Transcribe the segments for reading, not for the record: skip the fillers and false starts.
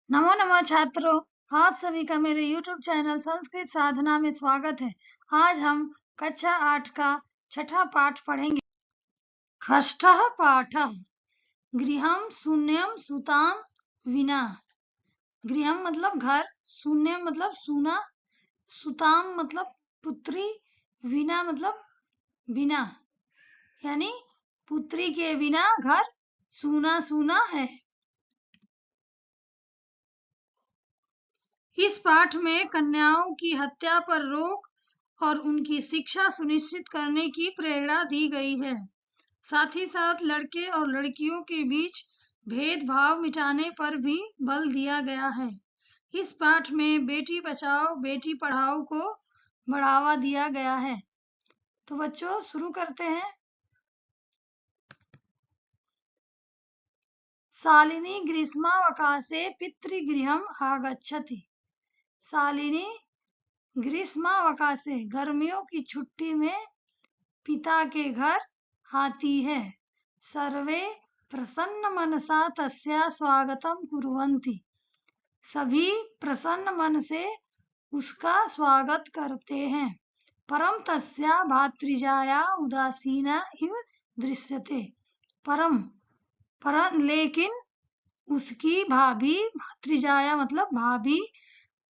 नमो नमः छात्रों, आप सभी का मेरे YouTube चैनल संस्कृत साधना में स्वागत है। आज हम कक्षा 8 का छठा पाठ पढ़ेंगे। षष्ठः पाठः गृहं शून्यं सुतां विना। गृहं मतलब घर, शून्यम मतलब सूना, सुताम मतलब पुत्री, विना मतलब बिना, यानी पुत्री के बिना घर सूना सूना है। इस पाठ में कन्याओं की हत्या पर रोक और उनकी शिक्षा सुनिश्चित करने की प्रेरणा दी गई है। साथ ही साथ लड़के और लड़कियों के बीच भेदभाव मिटाने पर भी बल दिया गया है। इस पाठ में बेटी बचाओ बेटी पढ़ाओ को बढ़ावा दिया गया है। तो बच्चों शुरू करते हैं। शालिनी ग्रीष्मावकाशे पितृगृहम् आगच्छति। शालिनी ग्रीष्मावकाशे गर्मियों की छुट्टी में पिता के घर आती है। सर्वे प्रसन्न मनसा तस्या स्वागतम कुर्वन्ति। सभी प्रसन्न मन से उसका स्वागत करते हैं। परम तस्या भातृजाया उदासीना इव दृश्यते। लेकिन उसकी भाभी, भातृजाया मतलब भाभी,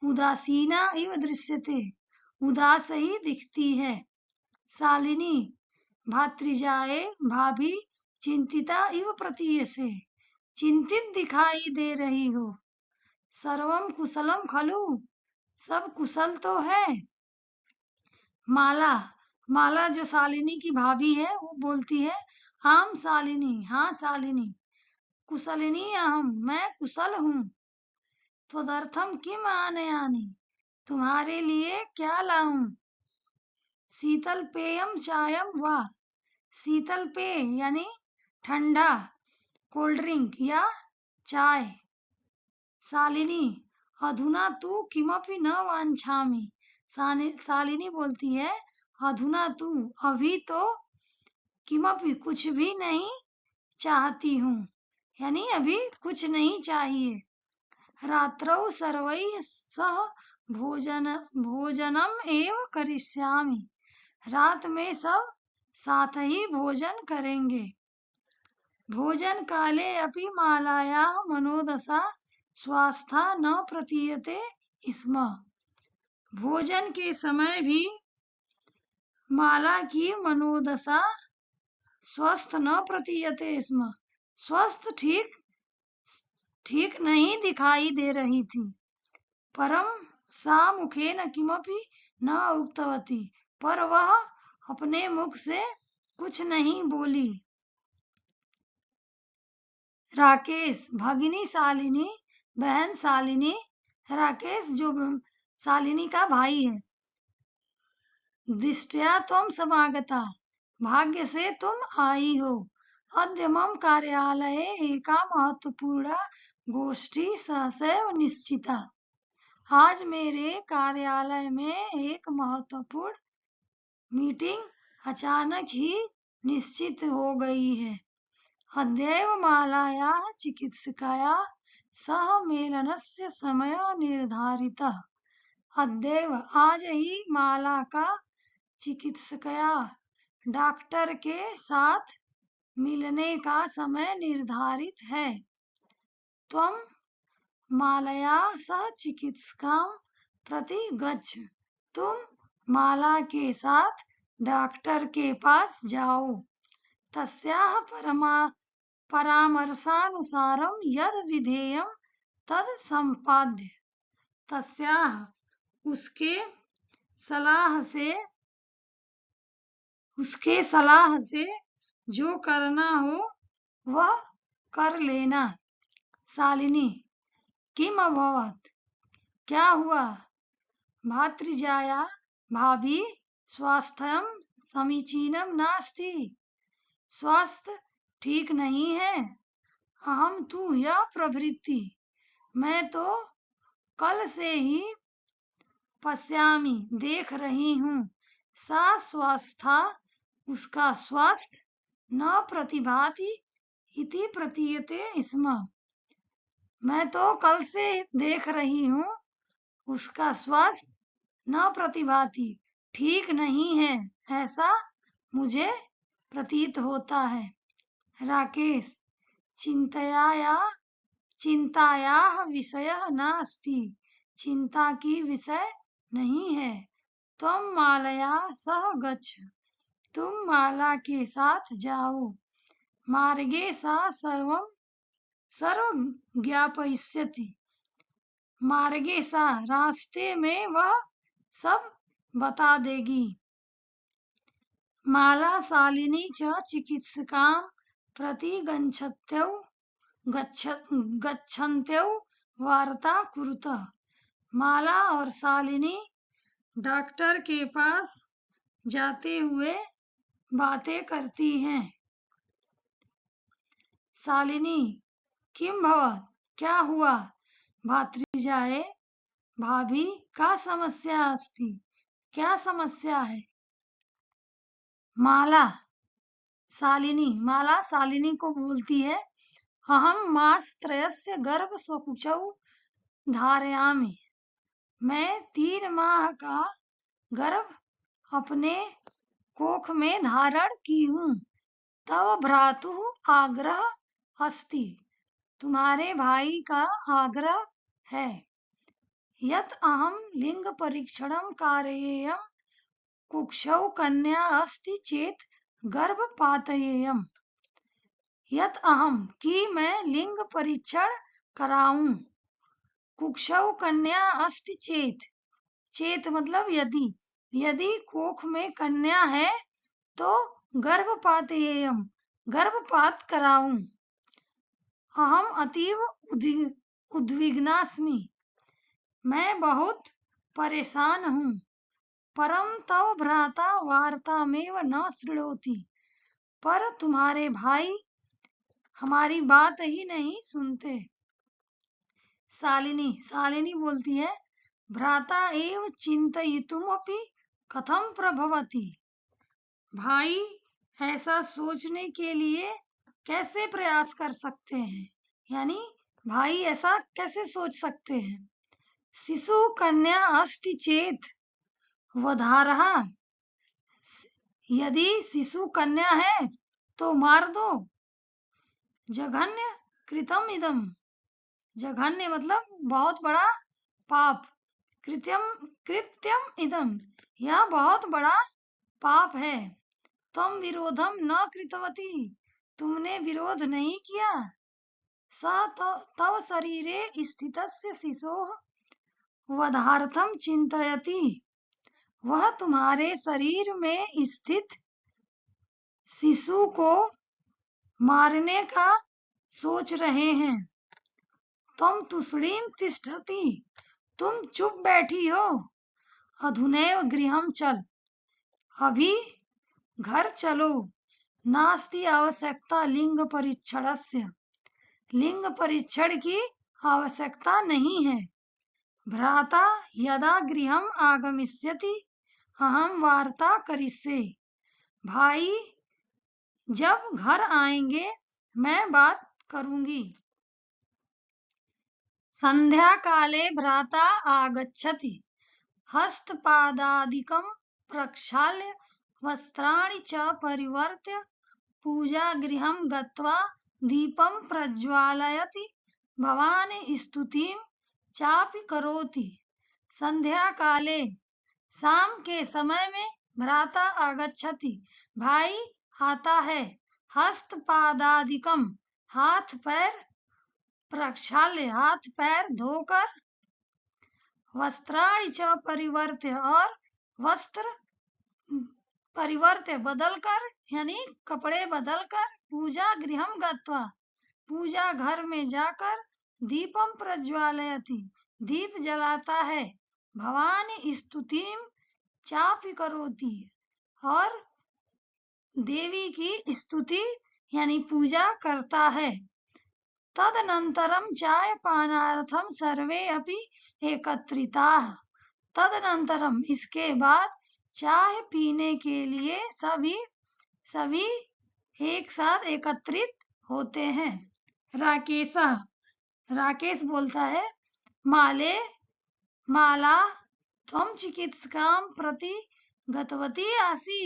उदासीना इव दृश्यते उदास ही दिखती है। शालिनी भातृजाए भाभी चिंतिता इव प्रतीयसे चिंतित दिखाई दे रही हो। सर्वम कुशलम खलु सब कुशल तो है। माला माला जो शालिनी की भाभी है वो बोलती है आम शालिनी, हाँ शालिनी, कुशलिनी अहम मैं कुशल हूँ। त्वदर्थम किम आनयानि तुम्हारे लिए क्या लाऊं। शीतल पेयम चायम वा शीतल पेय यानी ठंडा कोल्ड ड्रिंक या चाय। शालिनी अधुना तू किमपि न वांछामि। शालिनी बोलती है अधुना तू अभी तो किमपि कुछ भी नहीं चाहती हूँ, यानी अभी कुछ नहीं चाहिए। रात्रौ सर्वैः सह भोजनम एव करिष्यामि। रात में सब साथ ही भोजन करेंगे। भोजन काले अपि मालायाः मनोदशा स्वस्था न प्रतीयते स्म। भोजन के समय भी माला की मनोदशा स्वस्थ न प्रतीयते स्म, स्वस्थ ठीक नहीं दिखाई दे रही थी। परम सा मुखेन किमपि न उक्तवती, पर वह अपने मुख से कुछ नहीं बोली। राकेश भगिनी शालिनी बहन शालिनी, राकेश जो शालिनी का भाई है। दिष्ट्या त्वं समागता भाग्य से तुम आई हो। अद्य मम कार्यालये एका महत्वपूर्णा गोष्ठी सहसैव निश्चिता। आज मेरे कार्यालय में एक महत्वपूर्ण मीटिंग अचानक ही निश्चित हो गई है। अद्यैव मालायाः चिकित्सकया सह मेलनस्य समयः निर्धारितः। अद्यैव आज ही माला का चिकित्सकया डॉक्टर के साथ मिलने का समय निर्धारित है। त्वं मालया सह चिकित्सकां प्रति गच्छ। तुम माला के साथ डॉक्टर के पास जाओ। तस्याः परामर्शानुसारं यद विधेयं तद संपाद्य। तस्याः उसके सलाह से जो करना हो वह कर लेना। शालिनी किम अभवत् क्या हुआ। भातृजाया भाभी स्वास्थ्यं समीचीनं नास्ति स्वास्थ्य ठीक नहीं है। अहम तु यह प्रभृति मैं तो कल से ही पश्यामि देख रही हूँ। सा स्वस्था उसका स्वास्थ्य न प्रतिभाति इति प्रतीयते स्म मैं तो कल से देख रही हूँ, उसका स्वास्थ्य न प्रतिभाती ठीक नहीं है, ऐसा मुझे प्रतीत होता है। राकेश, चिंतायाः विषयः नास्ति, चिंता की विषय नहीं है। त्वं मालया सह गच्छ, तुम माला के साथ जाओ। मार्गे सा सर्वं ज्ञापयिष्यति, मार्गे सा रास्ते में वह सब बता देगी। माला शालिनी च चिकित्सकां प्रति गच्छन्त्यौ वार्ता कुरुतः। माला और शालिनी डॉक्टर के पास जाते हुए बातें करती हैं। शालिनी, किम भवत्, क्या हुआ? भात्रिजाए, भाभी, का समस्या अस्ति, क्या समस्या है? माला शालिनी को बोलती है, अहम मासत्रयस्य गर्भस्वकुचौ धारयामि, मैं 3 माह का गर्भ अपने कोख में धारण की हूँ। तव भ्रातुः आग्रह अस्ति, तुम्हारे भाई का आग्रह है। यत् अहम लिंग परीक्षणं कारयेयं, कुक्षौ कन्या अस्ति चेत गर्भपातयेयम्। यत् अहम, कि मैं लिंग परीक्षण कराऊं। कुक्षौ कन्या अस्ति चेत मतलब यदि कोख में कन्या है तो गर्भपातयेयम्, गर्भपात कराऊं। अहम अतीव उद्विग्नास्मि, मैं बहुत परेशान हूँ। परम तव भ्राता वार्तामेव न शृणोति, पर तुम्हारे भाई हमारी बात ही नहीं सुनते। शालिनी बोलती है, भ्राता एव चिंतयितुमपि कथम प्रभवति, भाई ऐसा सोचने के लिए कैसे प्रयास कर सकते हैं, यानी भाई ऐसा कैसे सोच सकते हैं। शिशु कन्या अस्ति चेत वधारः, यदि शिशु कन्या है तो मार दो। जघन्य कृतम इदम, जघन्य मतलब बहुत बड़ा पाप। कृत्यम इदम, यह बहुत बड़ा पाप है। तुम विरोधम न कृतवती, तुमने विरोध नहीं किया। स तव शरीरे स्थितस्य शिशोः वधार्थम चिंतयति, वह तुम्हारे शरीर में स्थित शिशु को मारने का सोच रहे हैं। तुम तुष्णीम तिष्ठति, तुम चुप बैठी हो। अधुनैव गृहं चल, अभी घर चलो। नास्ति आवश्यकता लिंग परीक्षणस्य, लिंग परीक्षण की आवश्यकता नहीं है। भ्राता यदा गृहं आगमिष्यति अहम वार्ता करिष्ये, भाई जब घर आएंगे मैं बात करूंगी। संध्या काले भ्राता आगच्छति, हस्तपादादिकं प्रक्षाल्य वस्त्राणि च परिवर्त्य पूजागृहं गत्वा दीपं प्रज्वालयति, भवानी स्तुतिं चापि करोति। संध्या काले, शाम के समय में, भ्राता आगच्छति, भाई आता है। हस्तपादादिकम, हाथ पैर, प्रक्षाल्य, हाथ पैर धोकर, वस्त्राणि च परिवर्त्य, और वस्त्र परिवर्त्य बदलकर, यानी कपड़े बदलकर, पूजा गृहम गत्वा, पूजा घर में जाकर, दीपम प्रज्वालयति, दीप जलाता है। भवानी स्तुतिम चापि करोति, और देवी की स्तुति यानी पूजा करता है। तदनंतरम चाय पानार्थम सर्वे अपि एकत्रिताः, तदनंतरम इसके बाद चाय पीने के लिए सभी एक साथ एकत्रित होते हैं। राकेशः, राकेश बोलता है, माले माला त्वं चिकित्सकां प्रति गतवती आसी,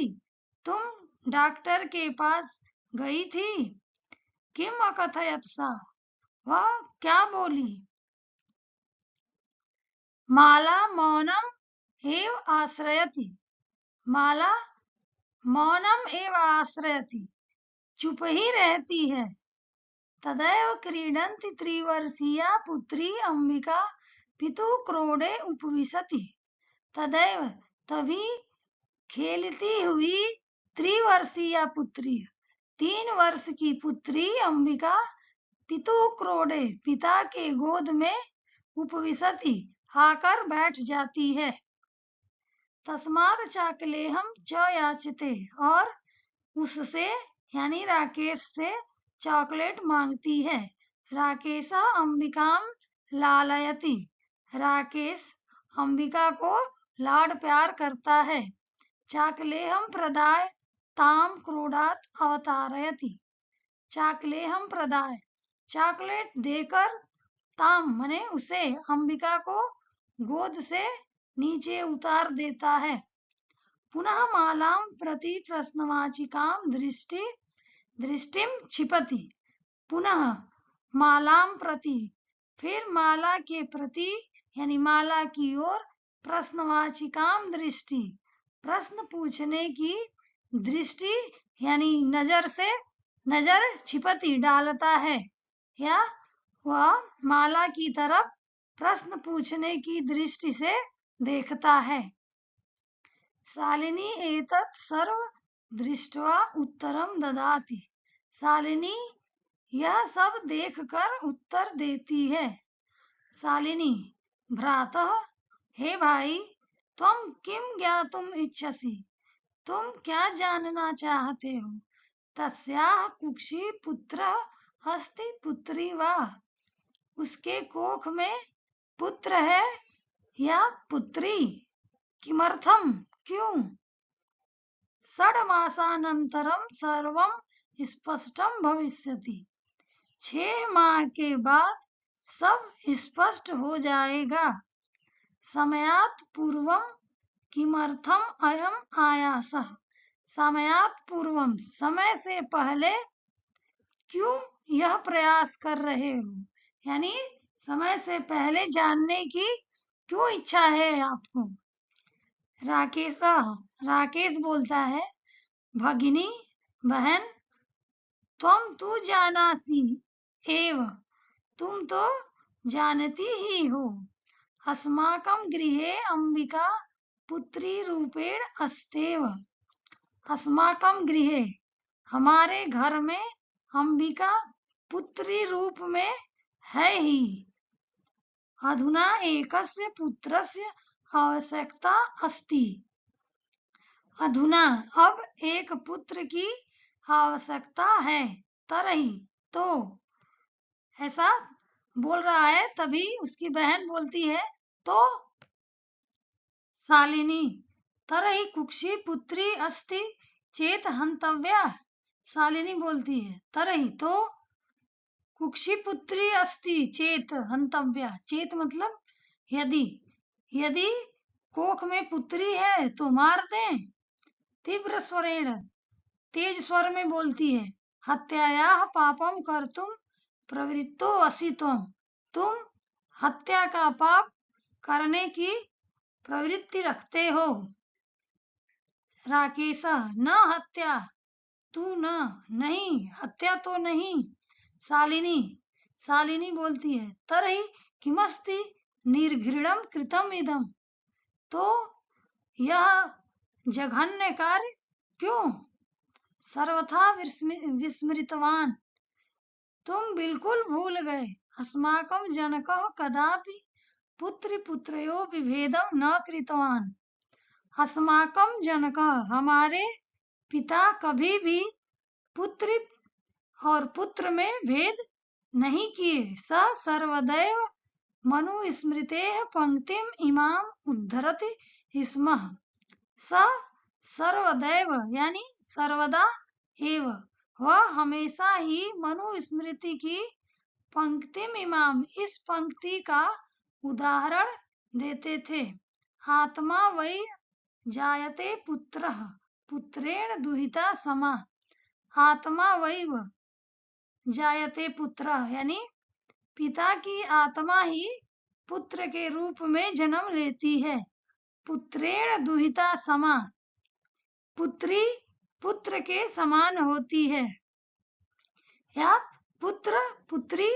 तुम डॉक्टर के पास गई थी। किम अकथयत सा, वह क्या बोली। माला मौनम एव आश्रयति, माला मौनम एव आश्रयति, चुप ही रहती है। तदैव क्रीडन्ति त्रिवर्षीया पुत्री अंबिका पितुः क्रोडे उपविशति, तदैव तभी खेलती हुई त्रिवर्षीय पुत्री, 3 वर्ष की पुत्री अंबिका पितुः क्रोडे, पिता के गोद में उपविशति, आकर बैठ जाती है। तस्मात् चाकलेहम च याचते, और उससे यानी राकेश से चॉकलेट मांगती है। राकेश अंबिकाम लालयति, राकेश अंबिका को लाड प्यार करता है। चाकलेहम प्रदाय ताम क्रोडात अवतारयति, चाकलेहम प्रदाय चॉकलेट देकर, ताम मने उसे, अंबिका को गोद से नीचे उतार देता है। पुनः मालाम प्रति प्रश्नवाचिकाम दृष्टिम क्षिपति, पुनः मालाम प्रति, फिर माला के प्रति यानी माला की ओर, प्रश्नवाचिकाम दृष्टि, प्रश्न पूछने की दृष्टि यानी नजर से, नजर क्षिपति डालता है, या वह माला की तरफ प्रश्न पूछने की दृष्टि से देखता है। शालिनी एतत् सर्व दृष्ट्वा उत्तरम ददाति, शालिनी यह सब देखकर उत्तर देती है। शालिनी, भ्रातः, हे भाई, त्वं किम ज्ञातुम इच्छसि, तुम क्या जानना चाहते हो। तस्याः कुक्षी पुत्रः अस्ति पुत्री वा, उसके कोख में पुत्र है या पुत्री। किमर्थम, क्यों। षड्मासानन्तरं सर्वं स्पष्टं भविष्यति, 6 माह के बाद सब स्पष्ट हो जाएगा। समयात् पूर्वं किमर्थम अयम आयासः, समयात् पूर्वम, समय से पहले क्यों यह प्रयास कर रहे हो, यानी समय से पहले जानने की क्यों इच्छा है आपको। राकेश बोलता है, भगिनी, बहन, त्वं तु जानासि एव, तुम तो जानती ही हो। अस्माकं गृहे अंबिका पुत्री रूपेण अस्तेव, अस्माकं गृहे, हमारे घर में अंबिका पुत्री रूप में है ही। अधुना एकस्य पुत्रस्य आवश्यकता अस्ति, अधुना अब एक पुत्र की आवश्यकता है। तरही, तो, ऐसा बोल रहा है। तभी उसकी बहन बोलती है, तो। शालिनी, तरही कुक्षी पुत्री अस्ति चेत हंतव्या, शालिनी बोलती है, तरही, तो कुक्षी पुत्री अस्ति चेत हंतव्या, चेत मतलब यदि, यदि कोख में पुत्री है तो मार दें। तीव्र स्वरेण, तेज स्वर में बोलती है, हत्यायाः पापम कर्तुम प्रवृत्तो असि त्वं, तुम हत्या का पाप करने की प्रवृत्ति रखते हो। राकेश, न हत्या, तू न, नहीं, हत्या तो नहीं। शालिनी बोलती है, तरही किमस्ति निर्घृणम कृतम इदम, तो यह जघन्य कार्य क्यों। सर्वथा विस्मृतवान, तुम बिल्कुल भूल गए। अस्माकं जनकः कदापि पुत्री पुत्रयो विभेदम न कृतवान, अस्माकं जनकः, हमारे पिता कभी भी पुत्री और पुत्र में भेद नहीं किए। स सर्वदैव मनुस्मृतेः पंक्तिम इमाम उद्धरति स्म, स सर्वदैव यानी सर्वदा एव, वह हमेशा ही मनुस्मृति की पंक्तिम इमाम, इस पंक्ति का उदाहरण देते थे। आत्मा वै जायते पुत्रः पुत्रेण दुहिता समा, आत्मा वैव जायते पुत्रः यानी पिता की आत्मा ही पुत्र के रूप में जन्म लेती है। पुत्रेण दुहिता समा, पुत्री पुत्र के समान होती है या पुत्र पुत्री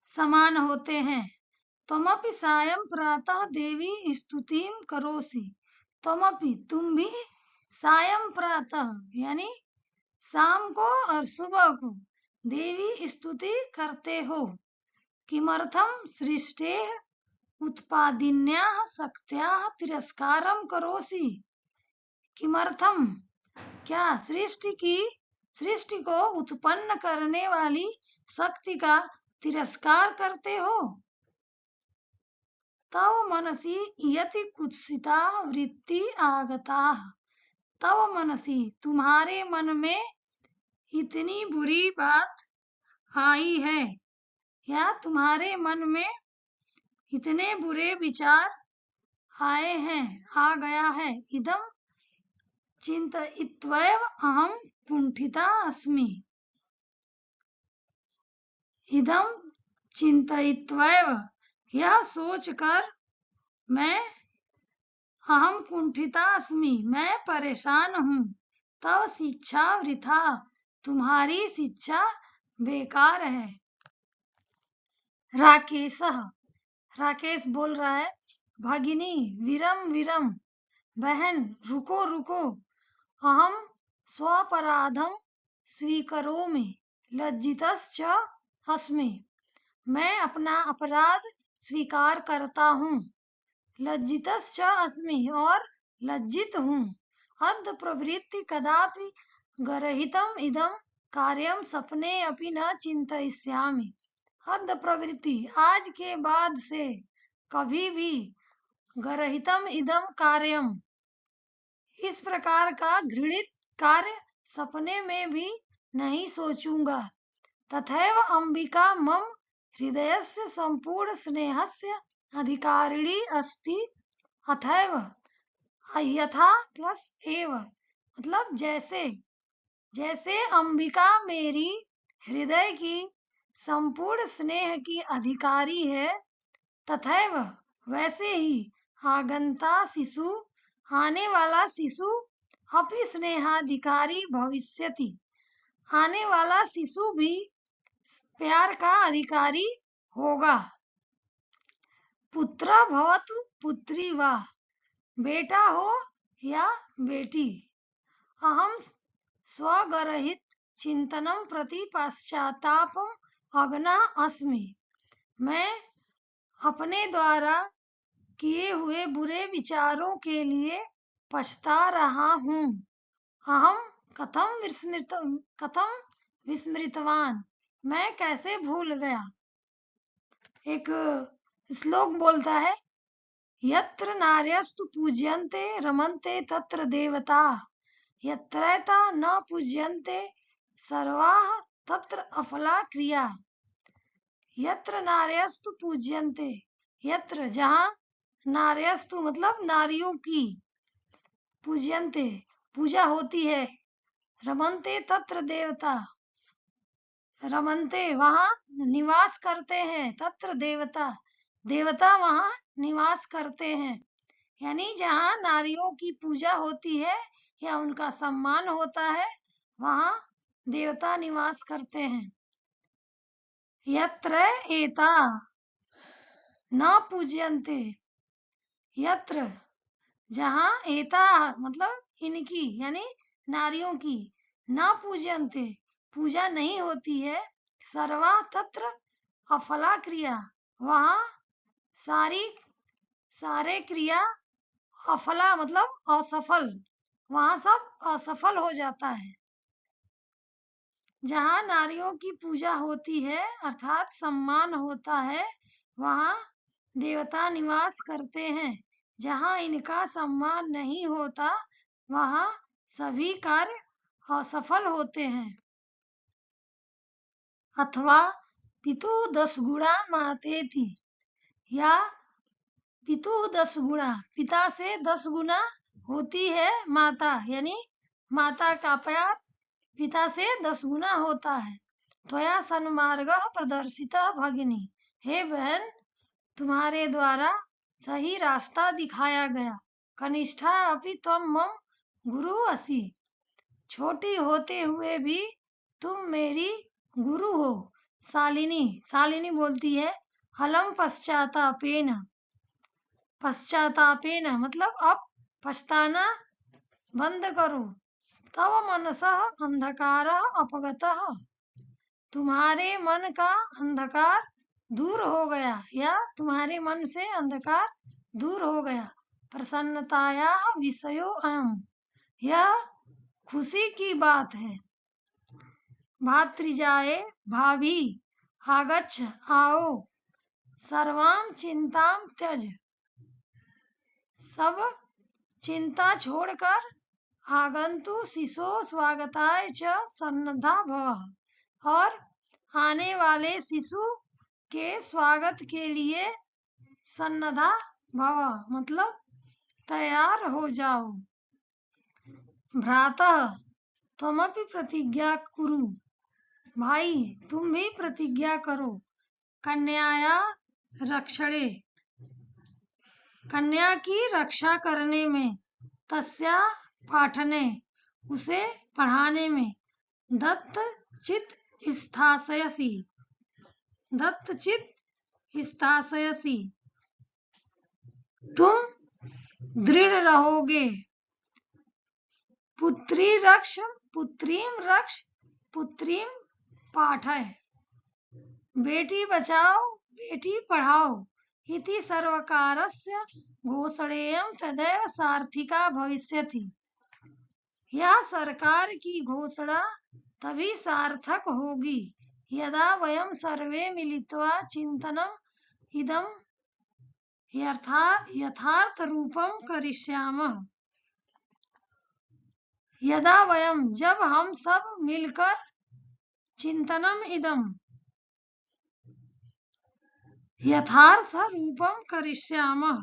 समान होते हैं। त्वमपि सायं प्रातः देवी स्तुतिं करोसि, त्वमपि तुम भी सायं प्रातः यानी शाम को और सुबह को देवी स्तुति करते हो। किमर्थम सृष्टेः उत्पादिन्याः शक्त्याः तिरस्कारं करोसि, किमर्थम क्या सृष्टि को उत्पन्न करने वाली शक्ति का तिरस्कार करते हो। तव मनसि यति कुत्सिता वृत्ति आगता, तव मनसि तुम्हारे मन में इतनी बुरी बात आई है या तुम्हारे मन में इतने बुरे विचार आए हैं, आ गया है। इदम चिंतयित्वैव अहम कुंठिता अस्मि, इदम चिंतयित्वैव यह सोचकर मैं, अहम कुंठिता अस्मि मैं परेशान हूँ, तव शिक्षा वृथा तुम्हारी शिक्षा बेकार है। राकेश बोल रहा है, भगिनी विरम विरम बहन रुको रुको, अहम स्वपराधम स्वीकरोमि लज्जितश्च अस्मि, मैं अपना अपराध स्वीकार करता हूँ। लज्जितश्च अस्मि और लज्जित हूँ। अद्य प्रवृत्ति कदापि गरहितम इदम कार्यम सपने अपि न चिंतयिष्यामि, अद्य प्रवृत्ति आज के बाद से कभी भी गरहितम इदम कार्यम इस प्रकार का घृणित कार्य सपने में भी नहीं सोचूंगा। तथैव अंबिका मम हृदयस्य संपूर्ण स्नेहस्य अधिकारिणी अस्ति, अथैव यथा प्लस एव मतलब जैसे, जैसे अंबिका मेरी हृदय की संपूर्ण स्नेह की अधिकारी है, तथैव वैसे ही आगंता शिशु आने वाला शिशु अपि स्नेहाधिकारी भविष्यति, आने वाला शिशु भी प्यार का अधिकारी होगा। पुत्र भवतु पुत्री वा, बेटा हो या बेटी, अहम स्वगरहित चिंतनम प्रति पश्चातापम अग्ना अस्मि, मैं अपने द्वारा किए हुए बुरे विचारों के लिए पछता रहा हूँ। अहम कथम विस्मृतवान, मैं कैसे भूल गया। एक श्लोक बोलता है, यत्र नार्यस्तु पूज्यन्ते रमन्ते तत्र देवता, यत्रैता न पूज्यन्ते सर्वाः तत्र अफला क्रिया। यत्र नार्यस्तु पूज्यन्ते, यत्र जहाँ, नार्यस्तु मतलब नारियों की, पूज्यन्ते पूजा होती है, रमन्ते तत्र देवता, रमन्ते वहाँ निवास करते हैं, तत्र देवता देवता वहाँ निवास करते हैं, यानी जहाँ नारियों की पूजा होती है या उनका सम्मान होता है वहाँ देवता निवास करते हैं। यत्र एता न पूज्यन्ते, यत्र जहाँ एता मतलब इनकी यानी नारियों की, न पूज्यन्ते पूजा नहीं होती है, सर्वा तत्र अफला क्रिया वहाँ सारे क्रिया अफला मतलब असफल, वहाँ सब असफल हो जाता है। जहाँ नारियों की पूजा होती है अर्थात सम्मान होता है वहाँ देवता निवास करते हैं, जहाँ इनका सम्मान नहीं होता वहाँ सभी कार्य असफल होते हैं। अथवा पितु 10 गुणा मातेति, या पितु 10 गुणा, पिता से 10 गुना होती है माता, यानी माता का प्यार पिता से 10 गुना होता है। त्वया सन्मार्गः प्रदर्शितः भगिनी, हे बहन तुम्हारे द्वारा सही रास्ता दिखाया गया। कनिष्ठा अपि त्वं मम गुरु असि, छोटी होते हुए भी तुम मेरी गुरु हो। शालिनी, शालिनी बोलती है हलम पश्चातापेन, पश्चातापेन मतलब अब पछताना बंद करो। तव मनसः अंधकारः अपगतः, तुम्हारे मन का अंधकार दूर हो गया, या तुम्हारे मन से अंधकार दूर हो गया। प्रसन्नताया विषयो अयम्, यह खुशी की बात है। भात्रिजाए, भाभी, आगच्छ आओ, सर्वाम चिंतां त्यज, सब चिंता छोड़कर आगंतु शिशो स्वागताय च सन्नद्धा भव, और आने वाले शिशु के स्वागत के लिए सन्नद्धा भव मतलब तैयार हो जाओ। भ्रातः त्वमपि प्रतिज्ञा कुरु, भाई तुम भी प्रतिज्ञा करो। कन्याया रक्षणे, कन्या की रक्षा करने में। तस्या पाठने, उसे पढ़ाने में। दत्त चित स्थासयसि, दत्त चित स्थासयसि, तुम दृढ़ रहोगे। पुत्री रक्ष, पुत्रीम रक्ष, पुत्रीम पाठय, बेटी बचाओ बेटी पढ़ाओ। इति सर्वकारस्य घोषणेयं तदैव सार्थिका भविष्यति, यह सरकार की घोषणा तभी सार्थक होगी यदा वयं सर्वे मिलित्वा चिंतनम इदं यथार्थ रूपम करिष्यामः, यदा वयं जब हम सब मिलकर चिंतनम इदम यथार्थ रूपम करिष्यामः,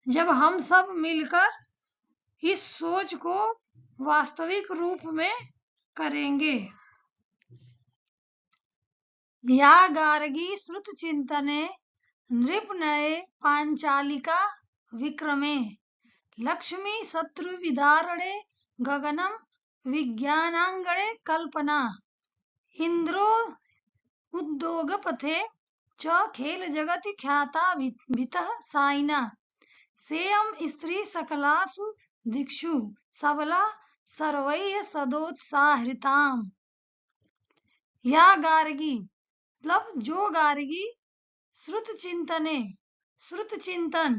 जब हम सब मिलकर इस सोच को वास्तविक रूप में करेंगे। या गार्गी श्रुत चिंतने नृपनये पांचालिका विक्रमे, लक्ष्मी शत्रु विदारणे गगनम विज्ञानांगणे कल्पना, इंद्रो उद्योग पथे च खेल जगति ख्याता वितः साइना, सेयम स्त्री सकलासु दिक्षु सबला सर्वैः सदोत्साहृताम। या गार्गी मतलब जो गार्गी श्रुत चिंतने, श्रुत चिंतन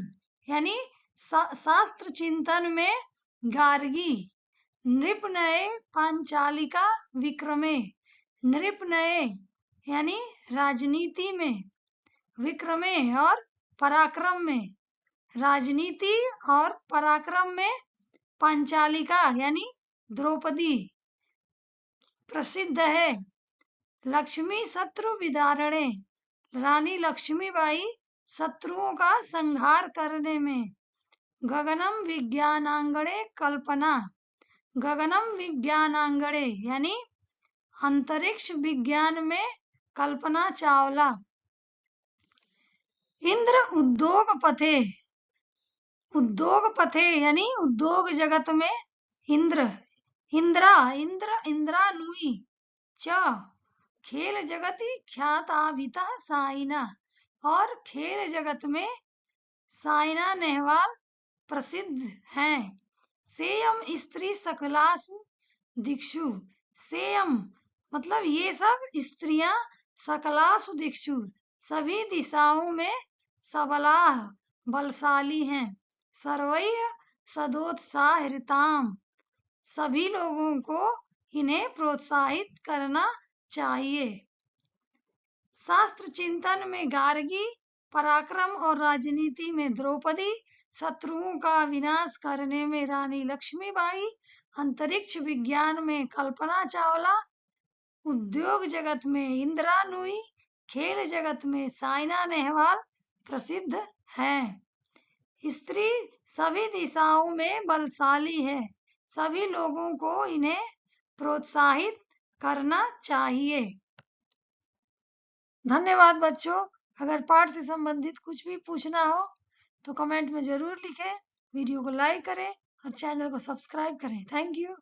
यानी शास्त्र चिंतन में गार्गी। नृपनये पांचालिका विक्रमे, नृपनये यानी राजनीति में, विक्रमे और पराक्रम में, राजनीति और पराक्रम में पांचालिका यानी द्रौपदी प्रसिद्ध है। लक्ष्मी शत्रु विदारणे, रानी लक्ष्मीबाई शत्रुओं का संहार करने में। गगनम विज्ञानांगणे कल्पना, गगनम विज्ञानांगणे यानी अंतरिक्ष विज्ञान में कल्पना चावला। इंद्र उद्योग पथे, उद्योग पथे यानी उद्योग जगत में इंद्र, इंद्रा इंद्र इंद्रानुई च खेल जगति ख्याताभिता साइना, और खेल जगत में साइना नेहवाल प्रसिद्ध हैं। सेयम स्त्री सकलासु दिक्षु, सेयम मतलब ये सब स्त्रियां सकलासु दिक्षु सभी दिशाओं में सबला बलशाली हैं। सर्वैः सदोत्साहृताम, सभी लोगों को इन्हें प्रोत्साहित करना चाहिए। शास्त्र चिंतन में गार्गी, पराक्रम और राजनीति में द्रौपदी, शत्रुओं का विनाश करने में रानी लक्ष्मीबाई, अंतरिक्ष विज्ञान में कल्पना चावला, उद्योग जगत में इंदिरा नूई, खेल जगत में साइना नेहवाल प्रसिद्ध हैं। स्त्री सभी दिशाओं में बलशाली है, सभी लोगों को इन्हें प्रोत्साहित करना चाहिए। धन्यवाद बच्चों। अगर पाठ से संबंधित कुछ भी पूछना हो तो कमेंट में जरूर लिखें, वीडियो को लाइक करें और चैनल को सब्सक्राइब करें। Thank you.